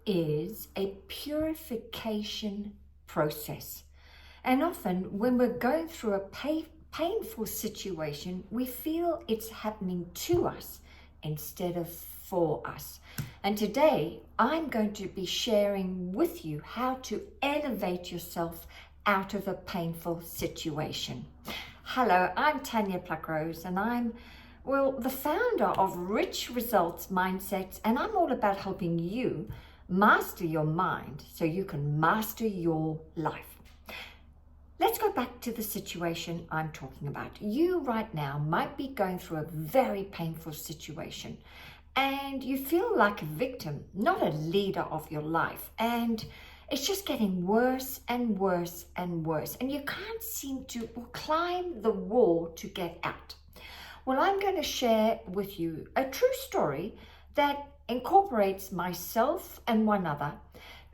is a purification process. And often when we're going through a painful situation, we feel it's happening to us instead of for us. And today I'm going to be sharing with you how to elevate yourself out of a painful situation. Hello, I'm Tanya Pluckrose, and I'm the founder of Rich Results Mindsets, and I'm all about helping you master your mind so you can master your life. Let's go back to the situation I'm talking about. You right now might be going through a very painful situation and you feel like a victim, not a leader of your life. And it's just getting worse and worse and worse. And you can't seem to climb the wall to get out. Well, I'm going to share with you a true story that incorporates myself and one other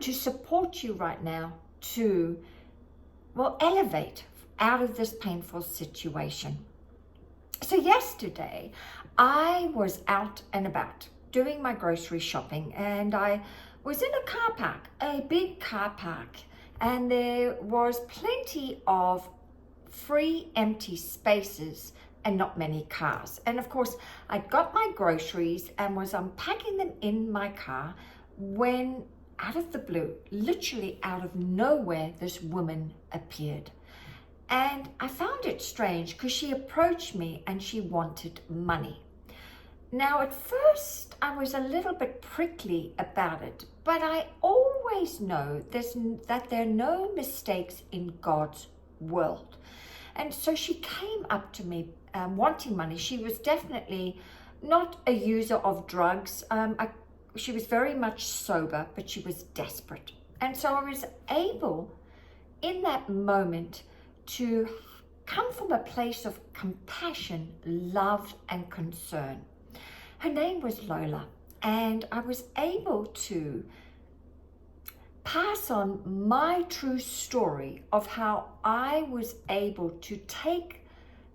to support you right now to, elevate out of this painful situation. So yesterday, I was out and about doing my grocery shopping, and I was in a car park, a big car park, and there was plenty of free empty spaces and not many cars. And of course, I got my groceries and was unpacking them in my car when, out of the blue, literally out of nowhere, this woman appeared. And I found it strange because she approached me and she wanted money. Now, at first, I was a little bit prickly about it, but I always know that there are no mistakes in God's world. And so she came up to me wanting money. She was definitely not a user of drugs. She was very much sober, but she was desperate. And so I was able, in that moment, to come from a place of compassion, love, and concern. Her name was Lola, and I was able to pass on my true story of how I was able to take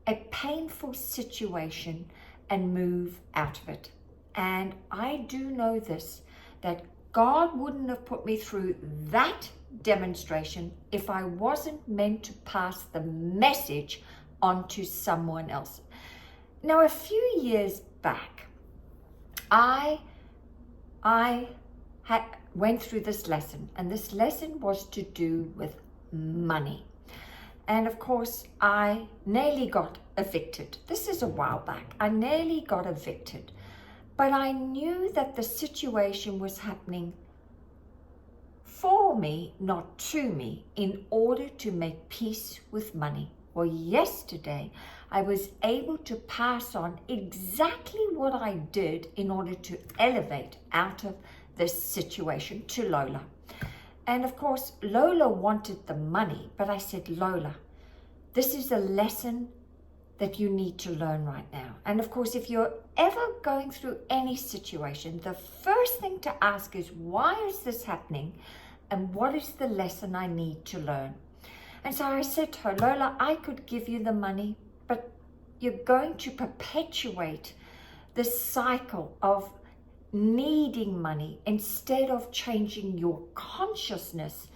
a painful situation and move out of it. And I do know this, that God wouldn't have put me through that demonstration if I wasn't meant to pass the message on to someone else. Now, a few years back, I went through this lesson, and this lesson was to do with money. And of course, I nearly got evicted. This is a while back. I nearly got evicted, but I knew that the situation was happening for me, not to me, in order to make peace with money. Well, yesterday, I was able to pass on exactly what I did in order to elevate out of this situation to Lola. And of course, Lola wanted the money, but I said, Lola, this is a lesson that you need to learn right now. And of course, if you're ever going through any situation, the first thing to ask is, why is this happening? And what is the lesson I need to learn? And so I said to her, Lola, I could give you the money, but you're going to perpetuate this cycle of needing money instead of changing your consciousness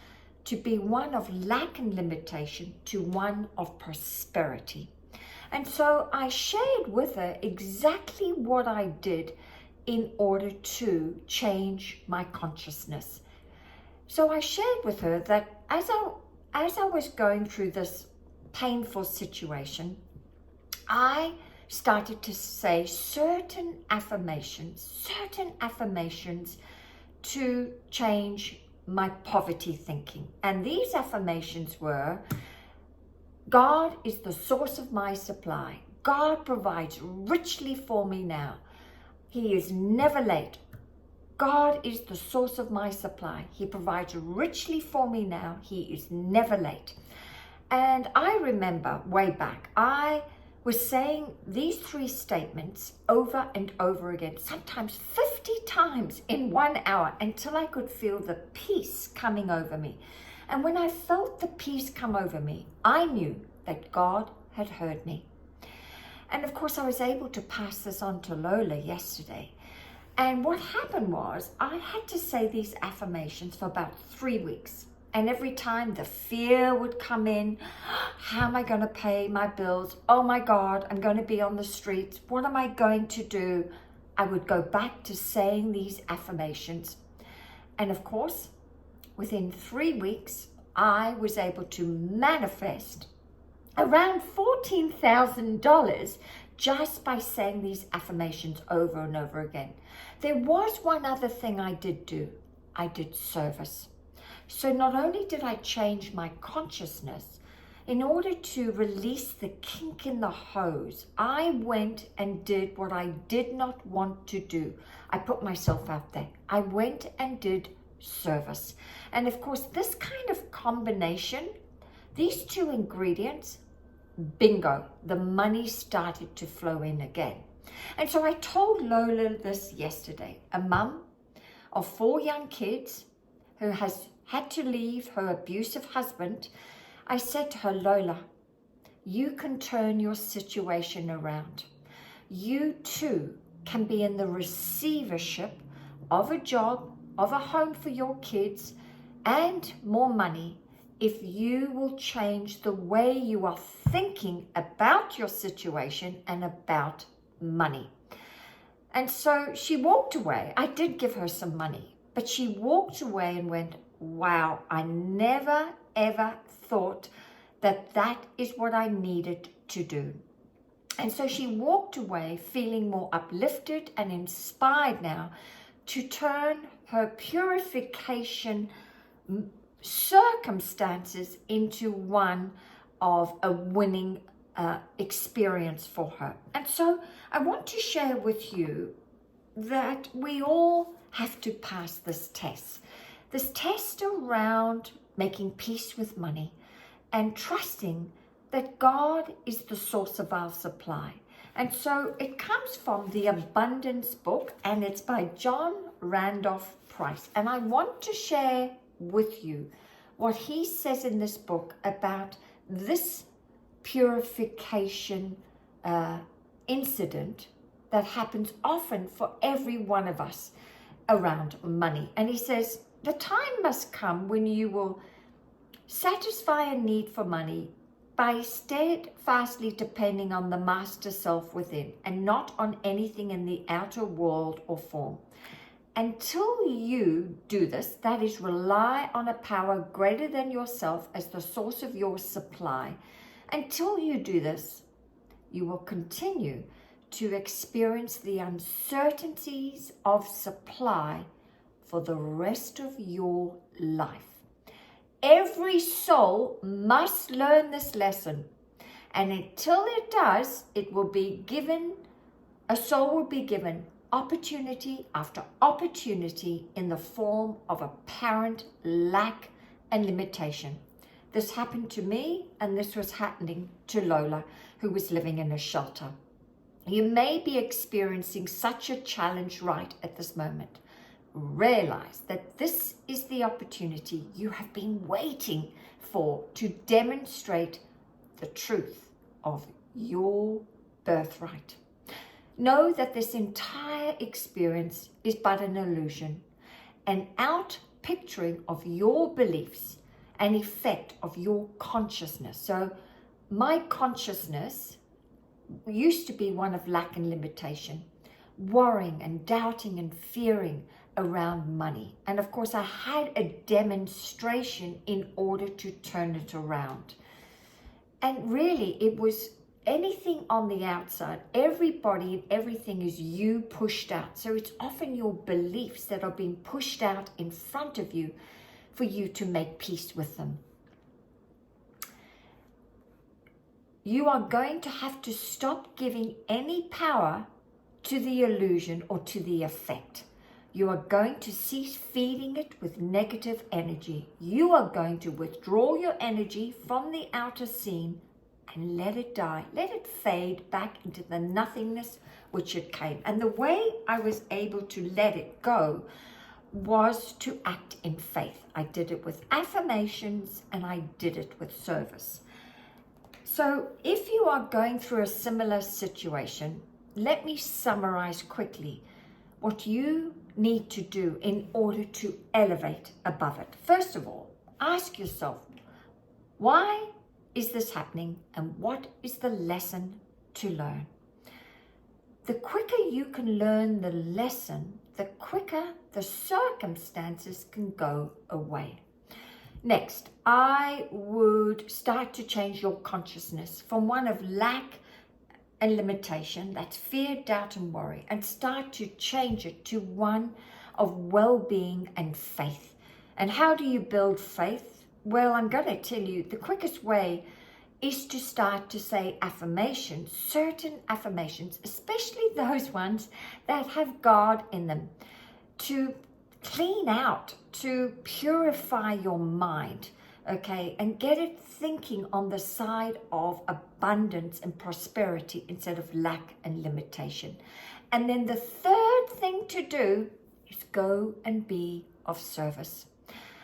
to be one of lack and limitation to one of prosperity. And so I shared with her exactly what I did in order to change my consciousness. So I shared with her that as I was going through this painful situation, I started to say certain affirmations to change my poverty thinking. And these affirmations were, God is the source of my supply. God provides richly for me now. He is never late. God is the source of my supply. He provides richly for me now. He is never late. And I remember way back, I was saying these three statements over and over again, sometimes 50 times in 1 hour, until I could feel the peace coming over me. And when I felt the peace come over me, I knew that God had heard me. And of course, I was able to pass this on to Lola yesterday. And what happened was I had to say these affirmations for about 3 weeks. And every time the fear would come in, how am I going to pay my bills? Oh my God, I'm going to be on the streets. What am I going to do? I would go back to saying these affirmations. And of course, within 3 weeks, I was able to manifest around $14,000 just by saying these affirmations over and over again. There was one other thing I did do. I did service. So not only did I change my consciousness, in order to release the kink in the hose, I went and did what I did not want to do. I put myself out there. I went and did service. And of course, this kind of combination, these two ingredients, bingo, the money started to flow in again. And so I told Lola this yesterday, a mum of 4 young kids who has had to leave her abusive husband. I said to her, Lola, you can turn your situation around. You too can be in the receivership of a job, of a home for your kids, and more money if you will change the way you are thinking about your situation and about money. And so she walked away. I did give her some money, but she walked away and went, wow, I never ever thought that that is what I needed to do. And so she walked away feeling more uplifted and inspired now to turn her purification circumstances into one of a winning experience for her. And so I want to share with you that we all have to pass this test around making peace with money and trusting that God is the source of our supply. And so it comes from the Abundance book, and it's by John Randolph Price. And I want to share with you what he says in this book about this purification incident that happens often for every one of us around money. And he says, the time must come when you will satisfy a need for money by steadfastly depending on the master self within and not on anything in the outer world or form. Until you do this, that is, rely on a power greater than yourself as the source of your supply, until you do this, you will continue to experience the uncertainties of supply for the rest of your life. Every soul must learn this lesson, and until it does, a soul will be given opportunity after opportunity in the form of apparent lack and limitation. This happened to me, and this was happening to Lola, who was living in a shelter. You may be experiencing such a challenge right at this moment. Realize that this is the opportunity you have been waiting for to demonstrate the truth of your birthright. Know that this entire experience is but an illusion, an out-picturing of your beliefs, an effect of your consciousness. So my consciousness used to be one of lack and limitation, worrying and doubting and fearing around money. And of course, I had a demonstration in order to turn it around. And really, it was anything on the outside. Everybody and everything is you pushed out. So it's often your beliefs that are being pushed out in front of you for you to make peace with them. You are going to have to stop giving any power to the illusion or to the effect. You are going to cease feeding it with negative energy. You are going to withdraw your energy from the outer scene and let it die. Let it fade back into the nothingness which it came. And the way I was able to let it go was to act in faith. I did it with affirmations and I did it with service. So if you are going through a similar situation, let me summarize quickly what you need to do in order to elevate above it. First of all, ask yourself, why is this happening and what is the lesson to learn? The quicker you can learn the lesson, the quicker the circumstances can go away. Next, I would start to change your consciousness from one of lack and limitation, that's fear, doubt, and worry, and start to change it to one of well-being and faith. And how do you build faith? Well, I'm going to tell you the quickest way is to start to say affirmations, certain affirmations, especially those ones that have God in them, to clean out, to purify your mind, okay, and get it thinking on the side of abundance and prosperity instead of lack and limitation. And then the third thing to do is go and be of service.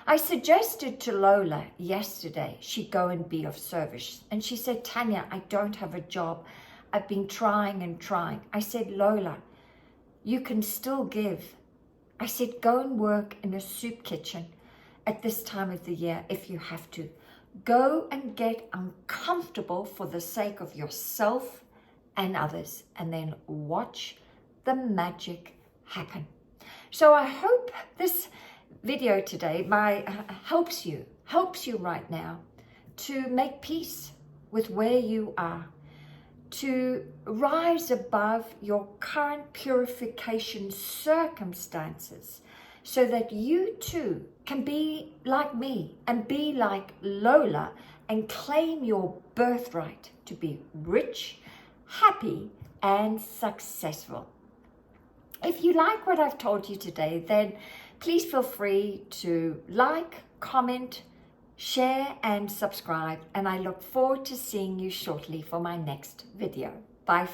I suggested to Lola yesterday she go and be of service. And she said, Tanya, I don't have a job. I've been trying and trying. I said, Lola, you can still give. I said, go and work in a soup kitchen at this time of the year if you have to. Go and get uncomfortable for the sake of yourself and others, and then watch the magic happen. So I hope this video today helps you right now to make peace with where you are, to rise above your current purification circumstances, so that you too can be like me and be like Lola and claim your birthright to be rich, happy, and successful. If you like what I've told you today, then please feel free to like, comment, share, and subscribe. And I look forward to seeing you shortly for my next video. Bye for